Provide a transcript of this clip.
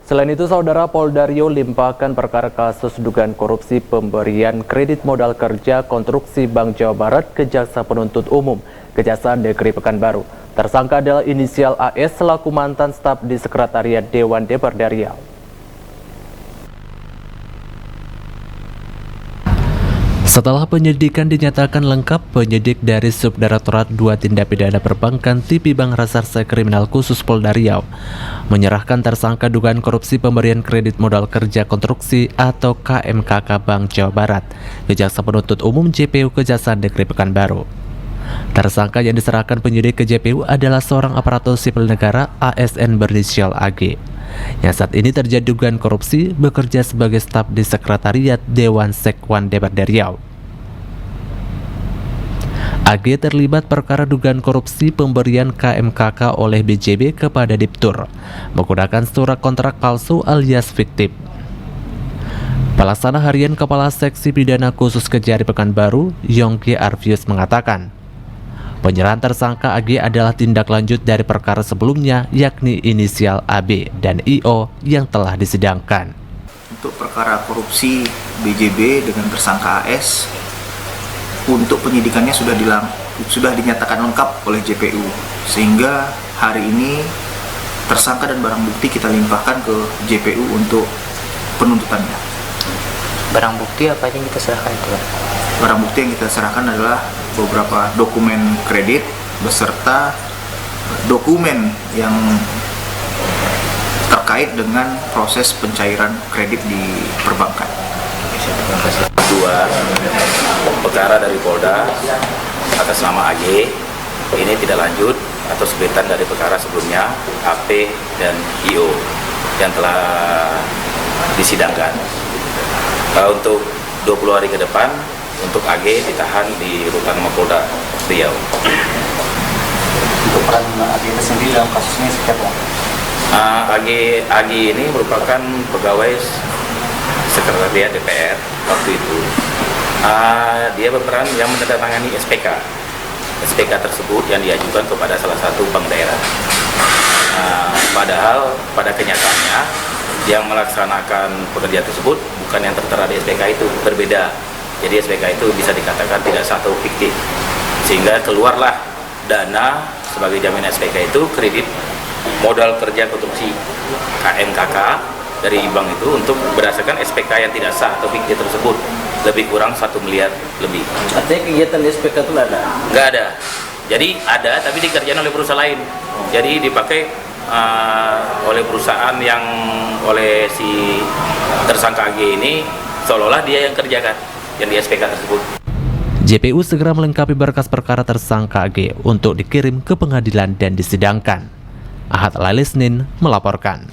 Selain itu, Saudara Polda Riau limpahkan perkara kasus dugaan korupsi pemberian kredit modal kerja konstruksi Bank Jawa Barat ke Jaksa Penuntut Umum, Kejaksaan Negeri Pekanbaru. Tersangka adalah inisial AS selaku mantan staf di Sekretariat Dewan Dprd Riau. Setelah penyidikan dinyatakan lengkap, penyidik dari Subdirektorat 2 Tindak Pidana Perbankan TV Bank Reserse Kriminal Khusus Polda Riau menyerahkan tersangka dugaan korupsi pemberian kredit modal kerja konstruksi atau KMKK Bank Jawa Barat ke Jaksa Penuntut Umum JPU Kejaksaan Negeri Pekanbaru. Tersangka yang diserahkan penyidik ke JPU adalah seorang aparatur sipil negara ASN berinisial AG yang saat ini terjadi dugaan korupsi bekerja sebagai staf di Sekretariat Dewan Sekwan Dprd Riau. AG terlibat perkara dugaan korupsi pemberian KMKK oleh BJB kepada Diptur menggunakan surat kontrak palsu alias fiktif. Pelaksana Harian Kepala Seksi Pidana Khusus Kejari Pekanbaru, Yongki Arvius mengatakan, penyerahan tersangka AG adalah tindak lanjut dari perkara sebelumnya, yakni inisial AB dan IO yang telah disidangkan. Untuk perkara korupsi BJB dengan tersangka AS, untuk penyidikannya sudah dinyatakan lengkap oleh JPU, sehingga hari ini tersangka dan barang bukti kita limpahkan ke JPU untuk penuntutannya. Barang bukti apa yang kita serahkan itu? Barang bukti yang kita serahkan adalah beberapa dokumen kredit beserta dokumen yang terkait dengan proses pencairan kredit di perbankan. Dua perkara dari Polda atas nama AG ini tidak lanjut atau sebetan dari perkara sebelumnya AP dan IO yang telah disidangkan. Untuk 20 hari ke depan untuk AG ditahan di rutan Mapolda Riau. Untuk peran AG itu sendiri dalam kasus ini seperti apa? AG ini merupakan pegawai Sekretariat DPR waktu itu. Dia berperan yang menandatangani SPK. SPK tersebut yang diajukan kepada salah satu bank daerah. Padahal pada kenyataannya yang melaksanakan pekerjaan tersebut bukan yang tertera di SPK itu, berbeda. Jadi SPK itu bisa dikatakan tidak sah atau fiktif, sehingga keluarlah dana sebagai jaminan SPK itu kredit modal kerja konstruksi KMKK dari bank itu untuk berdasarkan SPK yang tidak sah atau fiktif tersebut, lebih kurang 1 miliar lebih. Artinya kegiatan di SPK itu ada? Nggak ada. Jadi ada tapi dikerjakan oleh perusahaan lain. Jadi dipakai oleh perusahaan yang oleh si tersangka AG ini seolah-olah dia yang kerjakan yang di SPK tersebut. JPU segera melengkapi berkas perkara tersangka AG untuk dikirim ke pengadilan dan disidangkan. Ahad Lalisnin melaporkan.